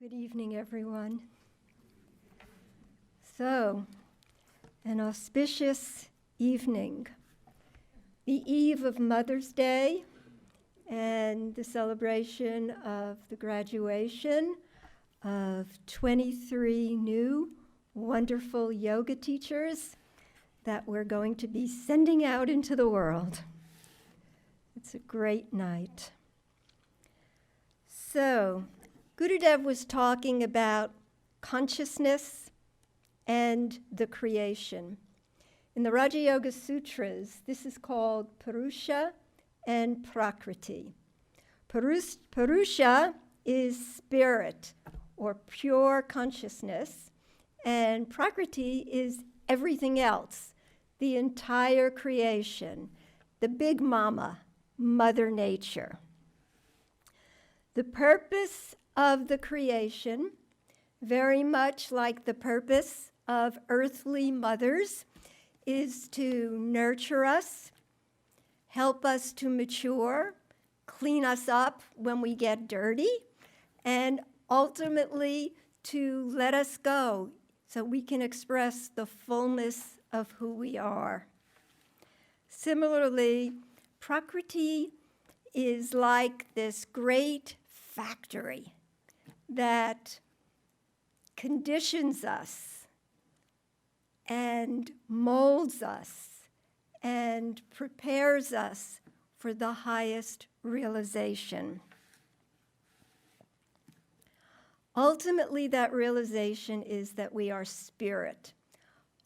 Good evening, everyone. So, an auspicious evening, the eve of Mother's Day and the celebration of the graduation of 23 new wonderful yoga teachers that we're going to be sending out into the world. It's a great night. So, Gurudev was talking about consciousness and the creation. In the Raja Yoga Sutras, this is called Purusha and Prakriti. Purusha is spirit or pure consciousness, and Prakriti is everything else, the entire creation, the big mama, Mother Nature. The purpose of the creation, very much like the purpose of earthly mothers, is to nurture us, help us to mature, clean us up when we get dirty, and ultimately to let us go so we can express the fullness of who we are. Similarly, Prakriti is like this great factory that conditions us and molds us and prepares us for the highest realization. Ultimately, that realization is that we are spirit,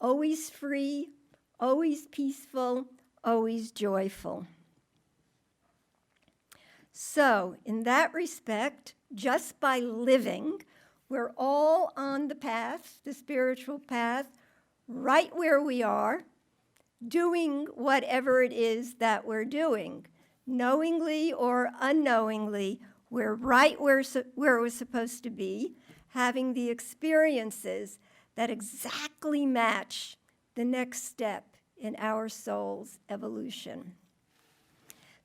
always free, always peaceful, always joyful. So, in that respect, just by living, we're all on the path, the spiritual path, right where we are, doing whatever it is that we're doing. Knowingly or unknowingly, we're right where we're supposed to be, having the experiences that exactly match the next step in our soul's evolution.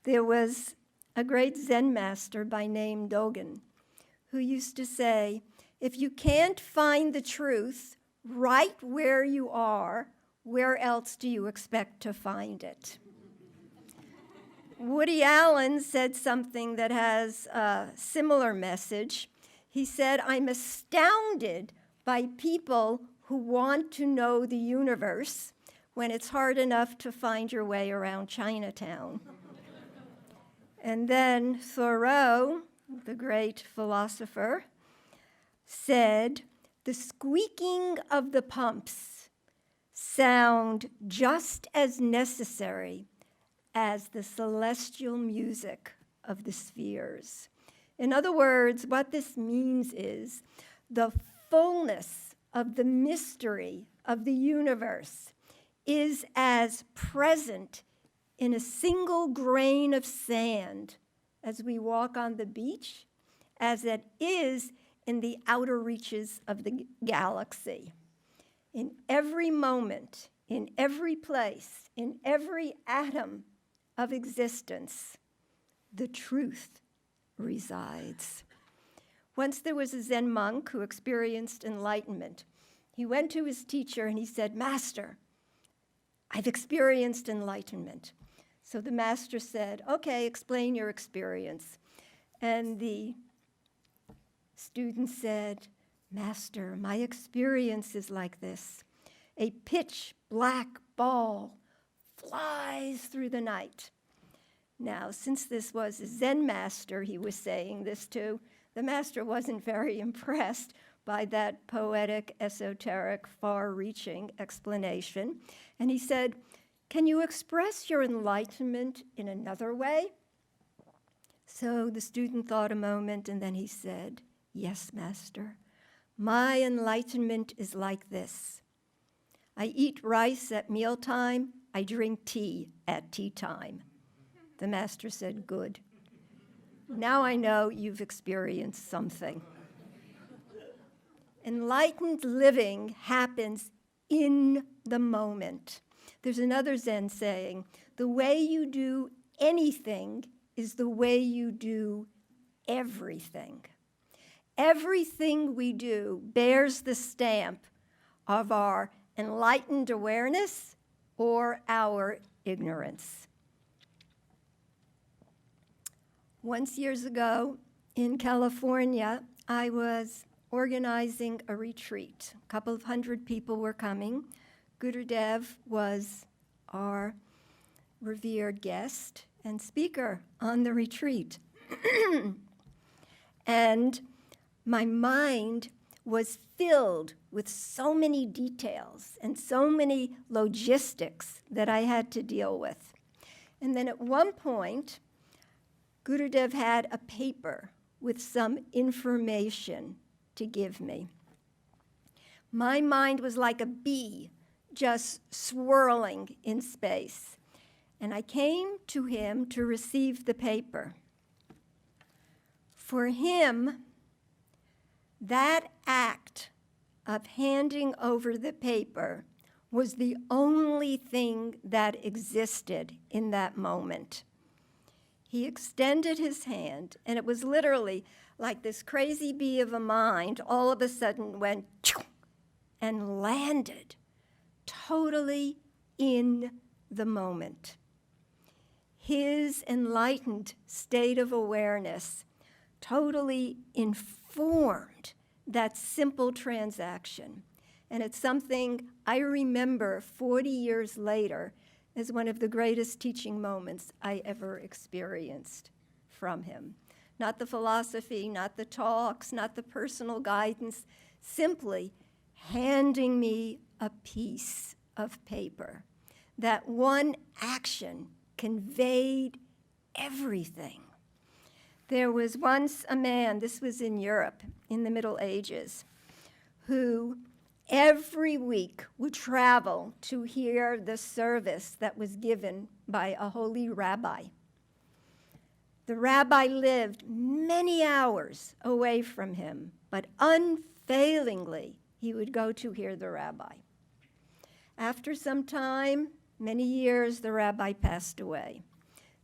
There was a great Zen master by name Dogen who used to say, if you can't find the truth right where you are, where else do you expect to find it? Woody Allen said something that has a similar message. He said, I'm astounded by people who want to know the universe when it's hard enough to find your way around Chinatown. And then Thoreau, the great philosopher, said, the squeaking of the pumps sound just as necessary as the celestial music of the spheres. In other words, what this means is the fullness of the mystery of the universe is as present in a single grain of sand as we walk on the beach as it is in the outer reaches of the galaxy. In every moment, in every place, in every atom of existence, the truth resides. Once there was a Zen monk who experienced enlightenment. He went to his teacher and he said, Master, I've experienced enlightenment. So the master said, okay, explain your experience. And the student said, Master, my experience is like this. A pitch black ball flies through the night. Now, since this was a Zen master he was saying this to, the master wasn't very impressed by that poetic, esoteric, far-reaching explanation. And he said, can you express your enlightenment in another way? So the student thought a moment, and then he said, yes, Master. My enlightenment is like this. I eat rice at mealtime. I drink tea at tea time. The master said, good. Now I know you've experienced something. Enlightened living happens in the moment. There's another Zen saying, the way you do anything is the way you do everything. everything we do bears the stamp of our enlightened awareness or our ignorance. Once years ago in California, I was organizing a retreat. A couple of hundred people were coming. Gurudev was our revered guest and speaker on the retreat. And my mind was filled with so many details and so many logistics that I had to deal with. And then at one point, Gurudev had a paper with some information to give me. My mind was like a bee just swirling in space. And I came to him to receive the paper. For him, that act of handing over the paper was the only thing that existed in that moment. He extended his hand, and it was literally like this crazy bee of a mind all of a sudden went and landed totally in the moment. His enlightened state of awareness totally informed that simple transaction. And it's something I remember 40 years later as one of the greatest teaching moments I ever experienced from him. Not the philosophy, not the talks, not the personal guidance, simply handing me a piece of paper. That one action conveyed everything. There was once a man, this was in Europe in the Middle Ages, who every week would travel to hear the service that was given by a holy rabbi. The rabbi lived many hours away from him, but unfailingly he would go to hear the rabbi. After some time, many years, the rabbi passed away.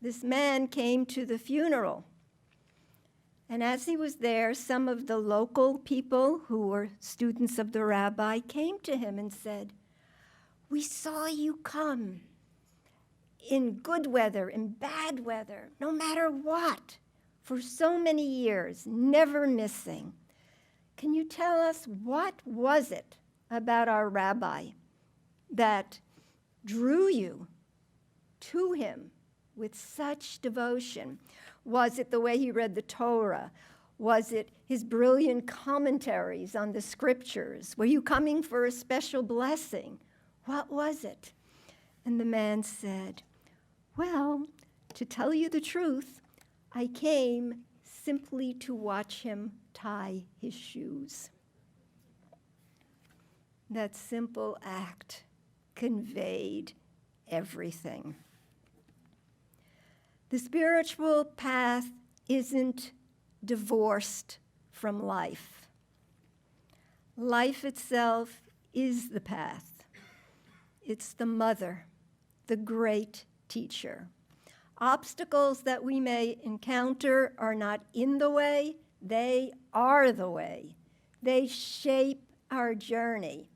This man came to the funeral. And as he was there, some of the local people who were students of the rabbi came to him and said, "We saw you come in good weather, in bad weather, no matter what, for so many years, never missing. Can you tell us what was it about our rabbi that drew you to him with such devotion? Was it the way he read the Torah? Was it his brilliant commentaries on the scriptures? Were you coming for a special blessing? What was it?" And the man said, "Well, to tell you the truth, I came simply to watch him tie his shoes." That simple act conveyed everything. The spiritual path isn't divorced from life. Life itself is the path. It's the mother, the great teacher. Obstacles that we may encounter are not in the way, they are the way. They shape our journey,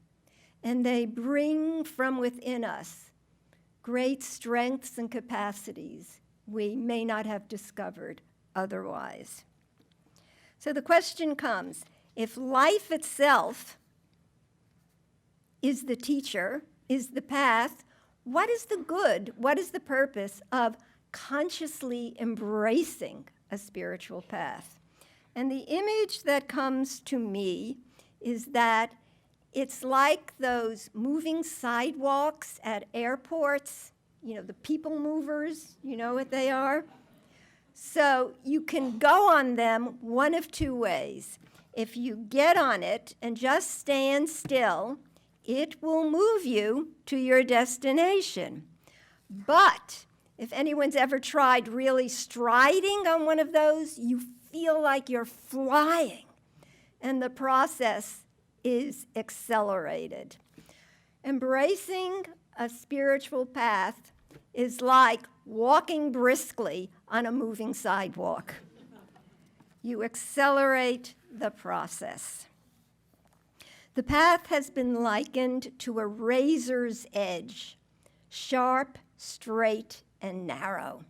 and they bring from within us great strengths and capacities we may not have discovered otherwise. So the question comes, if life itself is the teacher, is the path, what is the good, what is the purpose of consciously embracing a spiritual path? And the image that comes to me is that it's like those moving sidewalks at airports, the people movers, you know what they are? So you can go on them one of two ways. If you get on it and just stand still, it will move you to your destination. But if anyone's ever tried really striding on one of those, you feel like you're flying, and the process is accelerated. Embracing a spiritual path is like walking briskly on a moving sidewalk. You accelerate the process. The path has been likened to a razor's edge, sharp, straight, and narrow.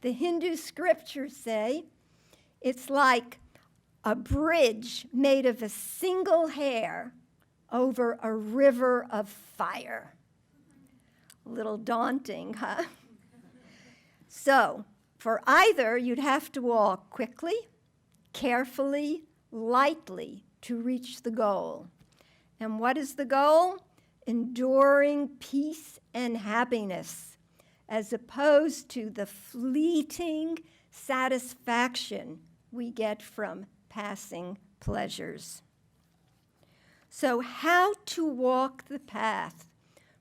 The Hindu scriptures say it's like a bridge made of a single hair over a river of fire. A little daunting, huh? So, for either, you'd have to walk quickly, carefully, lightly to reach the goal. And what is the goal? Enduring peace and happiness, as opposed to the fleeting satisfaction we get from passing pleasures. So how to walk the path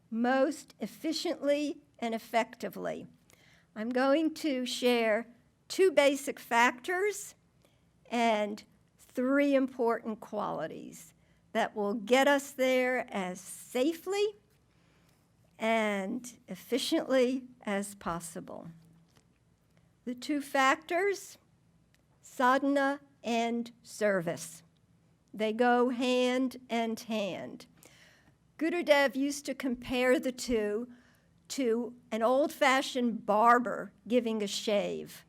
most efficiently and effectively? I'm going to share 2 basic factors and 3 important qualities that will get us there as safely and efficiently as possible. The 2 factors, sadhana and service. They go hand in hand. Gurudev used to compare the 2 to an old-fashioned barber giving a shave.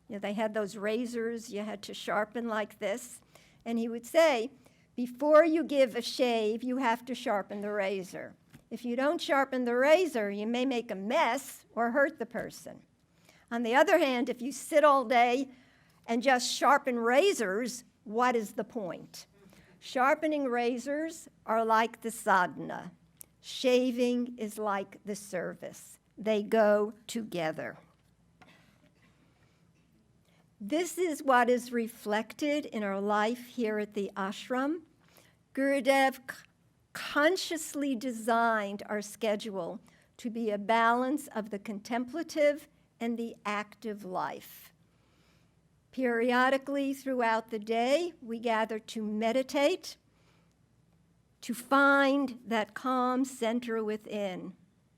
You know, they had those razors you had to sharpen like this, and he would say, before you give a shave, you have to sharpen the razor. If you don't sharpen the razor, you may make a mess or hurt the person. On the other hand, if you sit all day and just sharpen razors, what is the point? Sharpening razors are like the sadhana. Shaving is like the service. They go together. This is what is reflected in our life here at the ashram. Gurudev consciously designed our schedule to be a balance of the contemplative and the active life. Periodically throughout the day, we gather to meditate, to find that calm center within,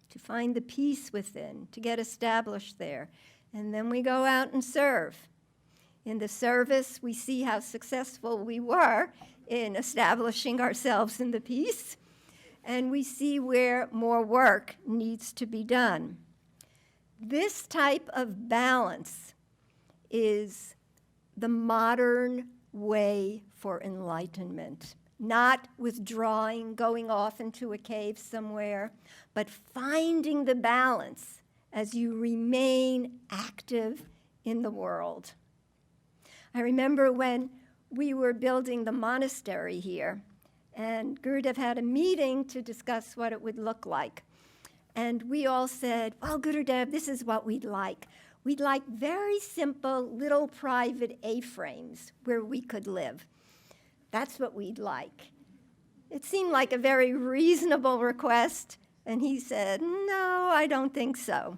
to find the peace within, to get established there. And then we go out and serve. In the service, we see how successful we were in establishing ourselves in the peace, and we see where more work needs to be done. This type of balance is the modern way for enlightenment. Not withdrawing, going off into a cave somewhere, but finding the balance as you remain active in the world. I remember when we were building the monastery here, and Gurudev had a meeting to discuss what it would look like. And we all said, well, Gurudev, this is what we'd like. We'd like very simple little private A-frames where we could live. That's what we'd like. It seemed like a very reasonable request, and he said, no, I don't think so.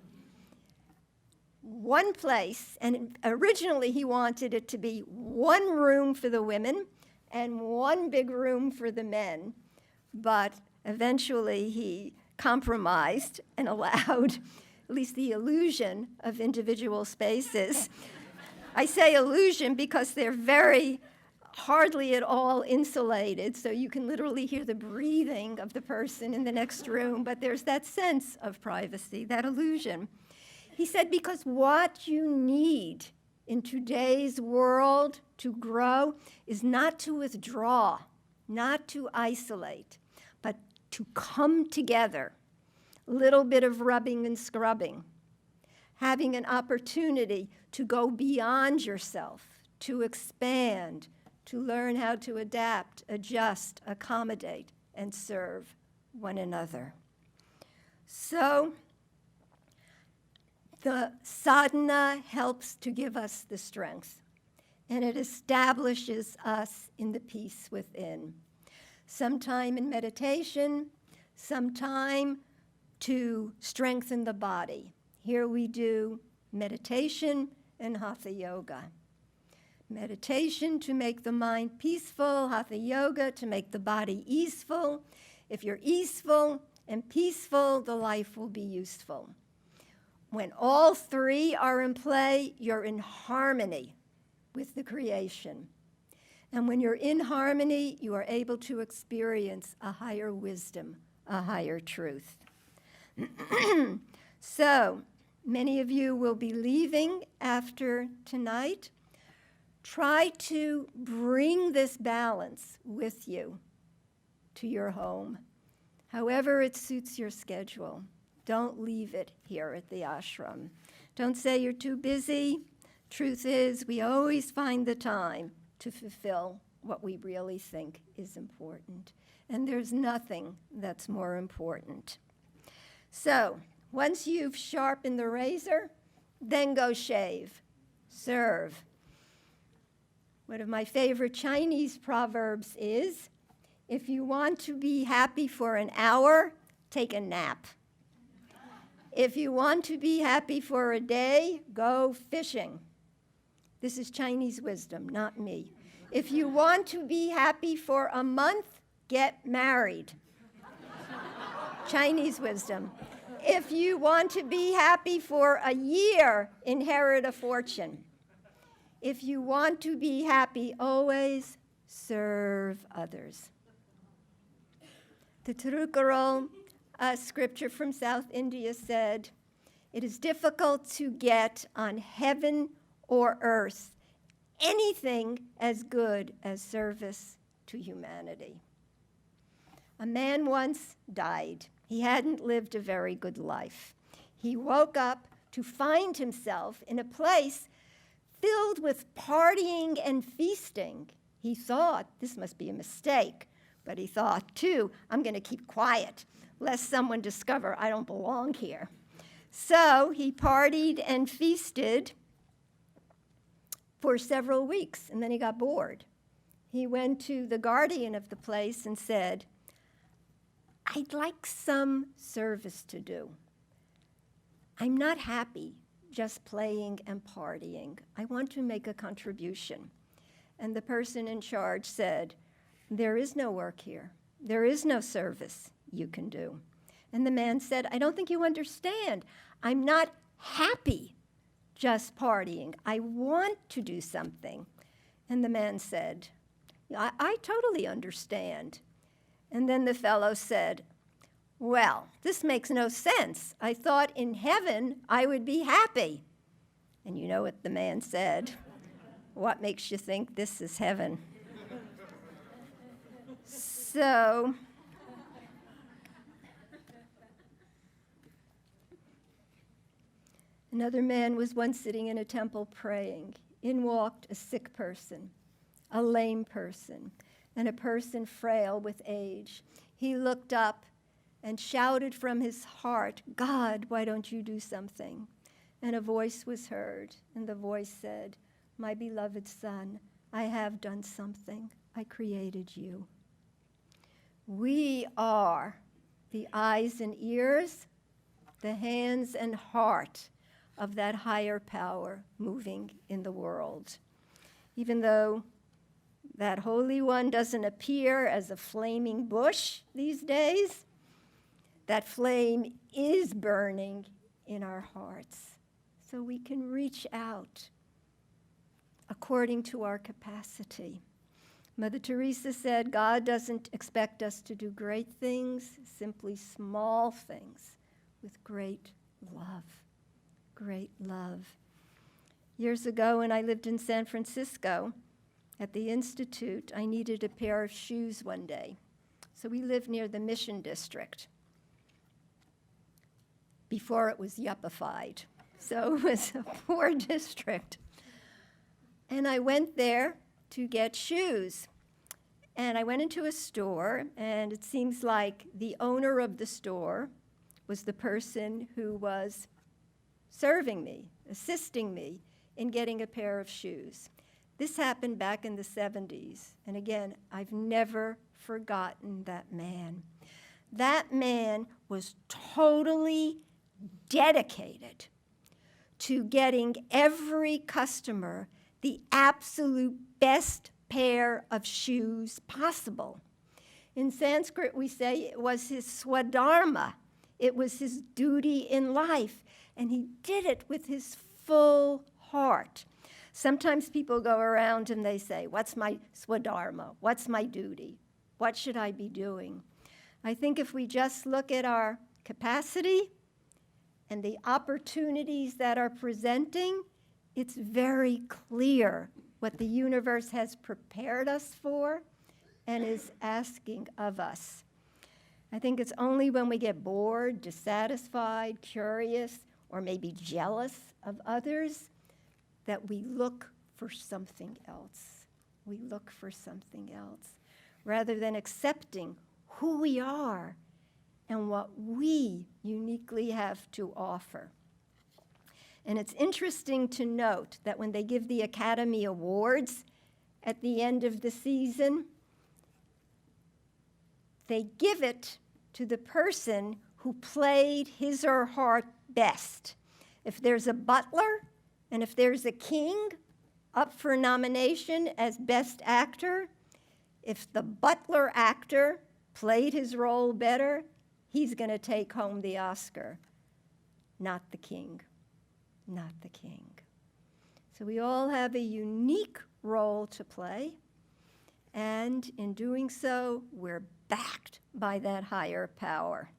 One place, and originally he wanted it to be 1 room for the women and 1 big room for the men, but eventually he compromised and allowed at least the illusion of individual spaces. I say illusion because they're very hardly at all insulated, so you can literally hear the breathing of the person in the next room, but there's that sense of privacy, that illusion. He said, because what you need in today's world to grow is not to withdraw, not to isolate, but to come together. A little bit of rubbing and scrubbing, having an opportunity to go beyond yourself, to expand, to learn how to adapt, adjust, accommodate, and serve one another. So the sadhana helps to give us the strength, and it establishes us in the peace within. Sometime in meditation, sometime to strengthen the body. Here we do meditation and hatha yoga. Meditation to make the mind peaceful, hatha yoga to make the body easeful. If you're easeful and peaceful, the life will be useful. When all 3 are in play, you're in harmony with the creation. And when you're in harmony, you are able to experience a higher wisdom, a higher truth. So, many of you will be leaving after tonight. Try to bring this balance with you to your home, however it suits your schedule. Don't leave it here at the ashram. Don't say you're too busy. Truth is, we always find the time to fulfill what we really think is important. And there's nothing that's more important. So, once you've sharpened the razor, then go shave, serve. One of my favorite Chinese proverbs is, if you want to be happy for an hour, take a nap. If you want to be happy for a day, go fishing. This is Chinese wisdom, not me. If you want to be happy for a month, get married. Chinese wisdom. If you want to be happy for a year, inherit a fortune. If you want to be happy always, serve others. The Tirukkural, a scripture from South India, said, it is difficult to get on heaven or earth anything as good as service to humanity. A man once died. He hadn't lived a very good life. He woke up to find himself in a place filled with partying and feasting. He thought this must be a mistake, but he thought, too, I'm going to keep quiet, lest someone discover I don't belong here. So he partied and feasted for several weeks, and then he got bored. He went to the guardian of the place and said, I'd like some service to do. I'm not happy just playing and partying. I want to make a contribution. And the person in charge said, there is no work here. There is no service you can do. And the man said, I don't think you understand. I'm not happy just partying. I want to do something. And the man said, I totally understand. And then the fellow said, well, this makes no sense. I thought in heaven I would be happy. And you know what the man said? What makes you think this is heaven? So, another man was once sitting in a temple praying. In walked a sick person, a lame person, and a person frail with age. He looked up and shouted from his heart, God, why don't you do something? And a voice was heard, and the voice said, my beloved son, I have done something. I created you. We are the eyes and ears, the hands and heart of that higher power moving in the world. Even though that Holy One doesn't appear as a flaming bush these days, that flame is burning in our hearts. So we can reach out according to our capacity. Mother Teresa said, God doesn't expect us to do great things, simply small things with great love. Great love. Years ago, when I lived in San Francisco, at the Institute, I needed a pair of shoes one day. So we lived near the Mission District before it was yuppified. So it was a poor district. And I went there to get shoes. And I went into a store, and it seems like the owner of the store was the person who was serving me, assisting me in getting a pair of shoes. This happened back in the 70s. And again, I've never forgotten that man. That man was totally dedicated to getting every customer the absolute best pair of shoes possible. In Sanskrit, we say it was his swadharma. It was his duty in life. And he did it with his full heart. Sometimes people go around and they say, what's my swadharma? What's my duty? What should I be doing? I think if we just look at our capacity and the opportunities that are presenting, it's very clear what the universe has prepared us for and is asking of us. I think it's only when we get bored, dissatisfied, curious, or maybe jealous of others that we look for something else. We look for something else, rather than accepting who we are and what we uniquely have to offer. And it's interesting to note that when they give the Academy Awards at the end of the season, they give it to the person who played his or her best. If there's a butler and if there's a king up for nomination as best actor, if the butler actor played his role better, he's going to take home the Oscar, not the king, not the king. So we all have a unique role to play, and in doing so, we're backed by that higher power.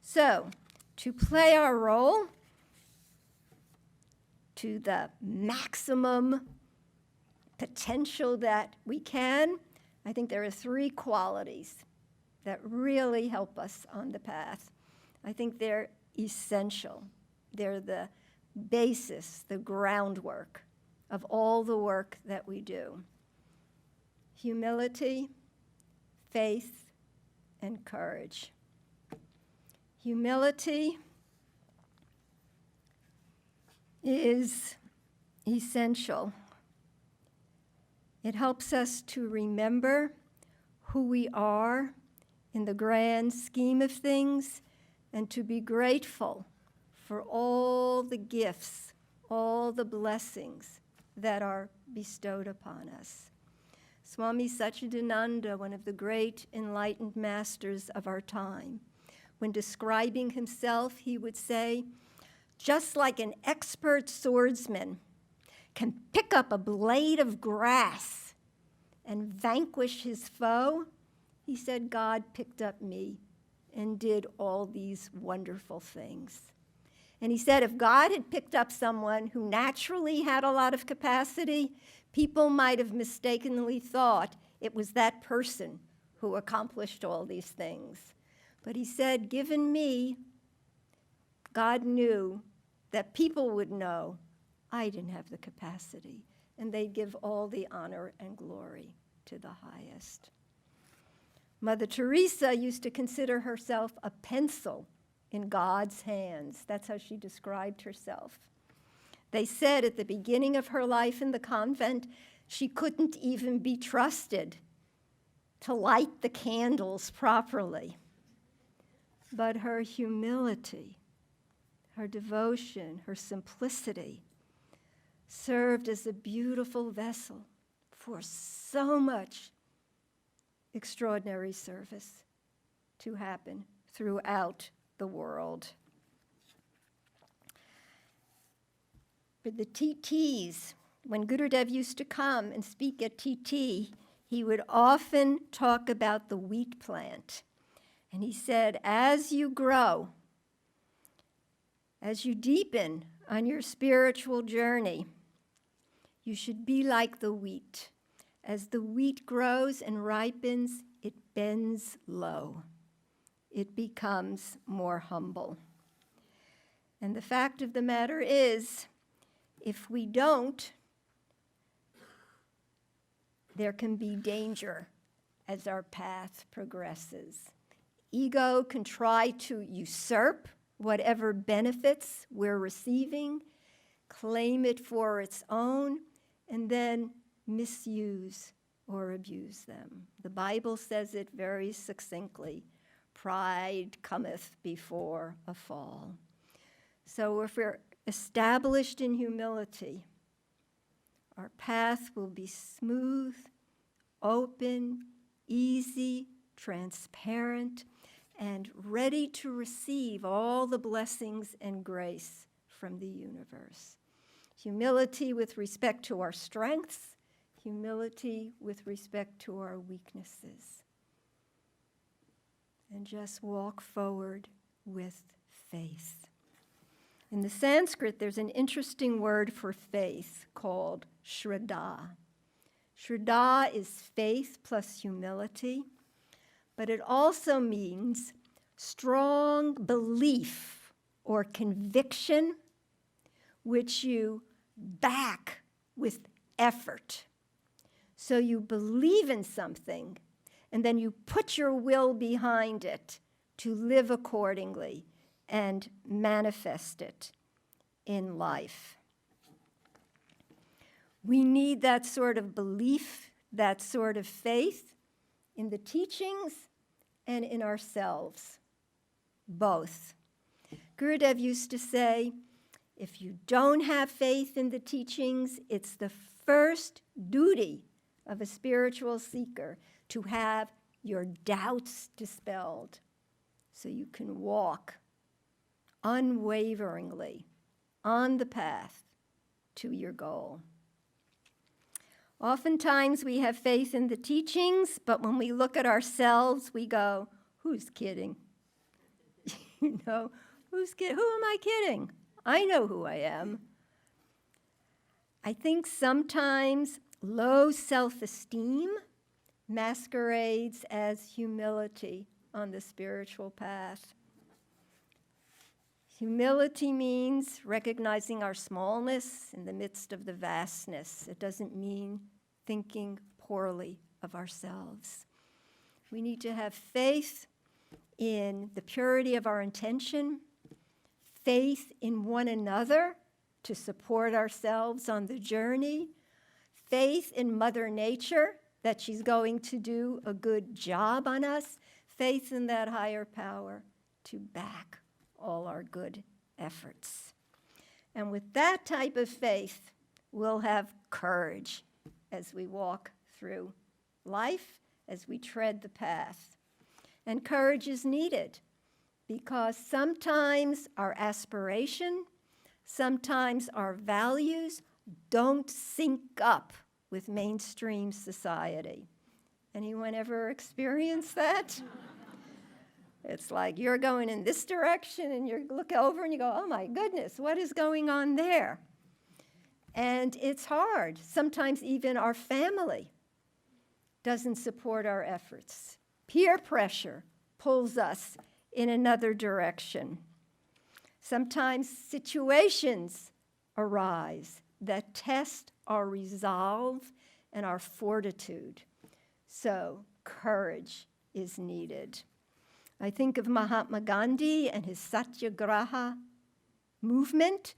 So, to play our role to the maximum potential that we can, I think there are 3 qualities that really help us on the path. I think they're essential. They're the basis, the groundwork of all the work that we do. Humility, faith, and courage. Humility is essential. It helps us to remember who we are in the grand scheme of things and to be grateful for all the gifts, all the blessings that are bestowed upon us. Swami Satchidananda, one of the great enlightened masters of our time, when describing himself, he would say, just like an expert swordsman can pick up a blade of grass and vanquish his foe, he said, God picked up me and did all these wonderful things. And he said, if God had picked up someone who naturally had a lot of capacity, people might have mistakenly thought it was that person who accomplished all these things. But he said, given me, God knew that people would know I didn't have the capacity, and they'd give all the honor and glory to the highest. Mother Teresa used to consider herself a pencil in God's hands. That's how she described herself. They said at the beginning of her life in the convent, she couldn't even be trusted to light the candles properly. But her humility, her devotion, her simplicity served as a beautiful vessel for so much extraordinary service to happen throughout the world. For the TTs, when Gurudev used to come and speak at TT, he would often talk about the wheat plant. And he said, as you grow, as you deepen on your spiritual journey, you should be like the wheat. As the wheat grows and ripens, it bends low. It becomes more humble. And the fact of the matter is, if we don't, there can be danger as our path progresses. Ego can try to usurp whatever benefits we're receiving, claim it for its own, and then misuse or abuse them. The Bible says it very succinctly, pride cometh before a fall. So if we're established in humility, our path will be smooth, open, easy, transparent, and ready to receive all the blessings and grace from the universe. Humility with respect to our strengths, humility with respect to our weaknesses. And just walk forward with faith. In the Sanskrit, there's an interesting word for faith called Shraddha. Shraddha is faith plus humility, but it also means strong belief or conviction which you back with effort. So you believe in something, and then you put your will behind it to live accordingly and manifest it in life. We need that sort of belief, that sort of faith in the teachings and in ourselves, both. Gurudev used to say, if you don't have faith in the teachings, it's the first duty of a spiritual seeker to have your doubts dispelled so you can walk unwaveringly on the path to your goal. Oftentimes we have faith in the teachings, but when we look at ourselves, we go, who's kidding? You know, who's kidding? Who am I kidding? I know who I am. I think sometimes low self-esteem masquerades as humility on the spiritual path. Humility means recognizing our smallness in the midst of the vastness. It doesn't mean thinking poorly of ourselves. We need to have faith in the purity of our intention, faith in one another to support ourselves on the journey, faith in Mother Nature that she's going to do a good job on us, faith in that higher power to back all our good efforts. And with that type of faith, we'll have courage as we walk through life, as we tread the path. And courage is needed because sometimes our aspiration, sometimes our values don't sync up with mainstream society. Anyone ever experienced that? It's like you're going in this direction and you look over and you go, oh my goodness, what is going on there? And it's hard. Sometimes even our family doesn't support our efforts. Peer pressure pulls us in another direction. Sometimes situations arise that test our resolve and our fortitude. So courage is needed. I think of Mahatma Gandhi and his Satyagraha movement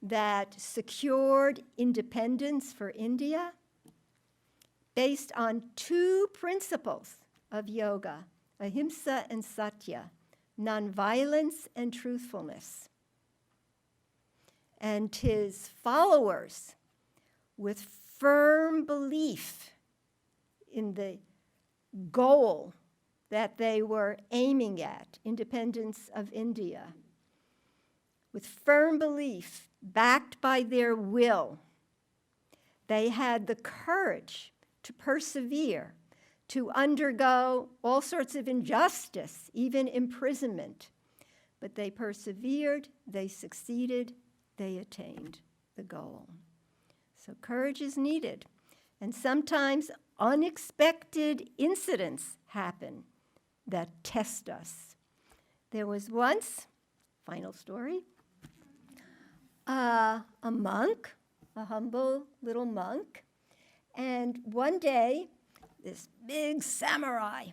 that secured independence for India based on two principles of yoga, ahimsa and satya, nonviolence and truthfulness. And his followers, with firm belief in the goal that they were aiming at, independence of India, with firm belief, backed by their will, they had the courage to persevere, to undergo all sorts of injustice, even imprisonment. But they persevered, they succeeded, they attained the goal. So courage is needed. And sometimes unexpected incidents happen that test us. There was once, final story, a monk, a humble little monk, and one day this big samurai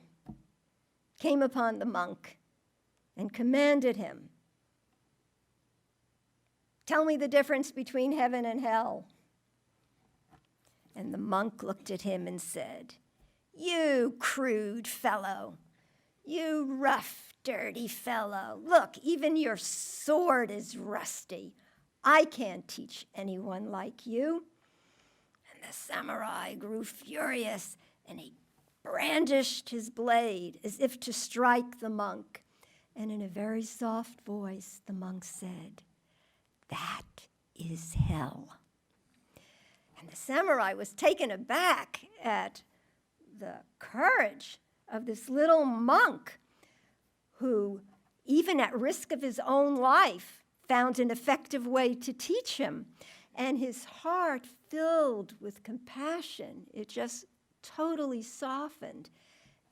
came upon the monk and commanded him, "Tell me the difference between heaven and hell." And the monk looked at him and said, "You crude fellow, you rough, dirty fellow, look, even your sword is rusty. I can't teach anyone like you." And the samurai grew furious, and he brandished his blade as if to strike the monk. And in a very soft voice, the monk said, "That is hell." And the samurai was taken aback at the courage of this little monk who, even at risk of his own life, found an effective way to teach him. And his heart filled with compassion. It just totally softened.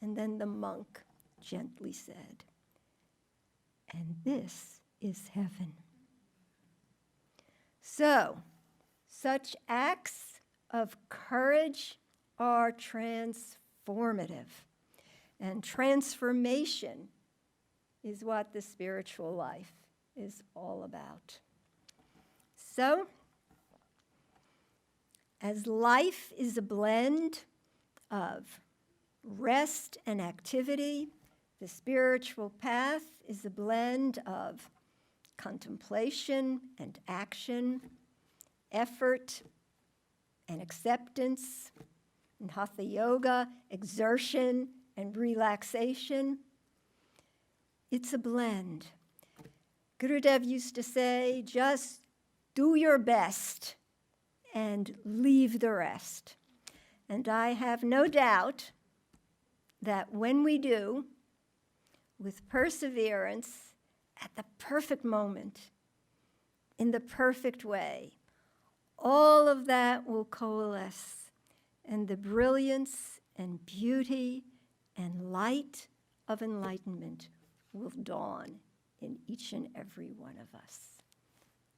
And then the monk gently said, "And this is heaven." So, such acts of courage are transformative. And transformation is what the spiritual life is all about. So, as life is a blend of rest and activity, the spiritual path is a blend of contemplation and action, effort and acceptance, and hatha yoga, exertion and relaxation. It's a blend. Gurudev used to say, just do your best and leave the rest. And I have no doubt that when we do, with perseverance, at the perfect moment, in the perfect way, all of that will coalesce, and the brilliance and beauty and light of enlightenment will dawn in each and every one of us.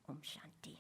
Om Shanti.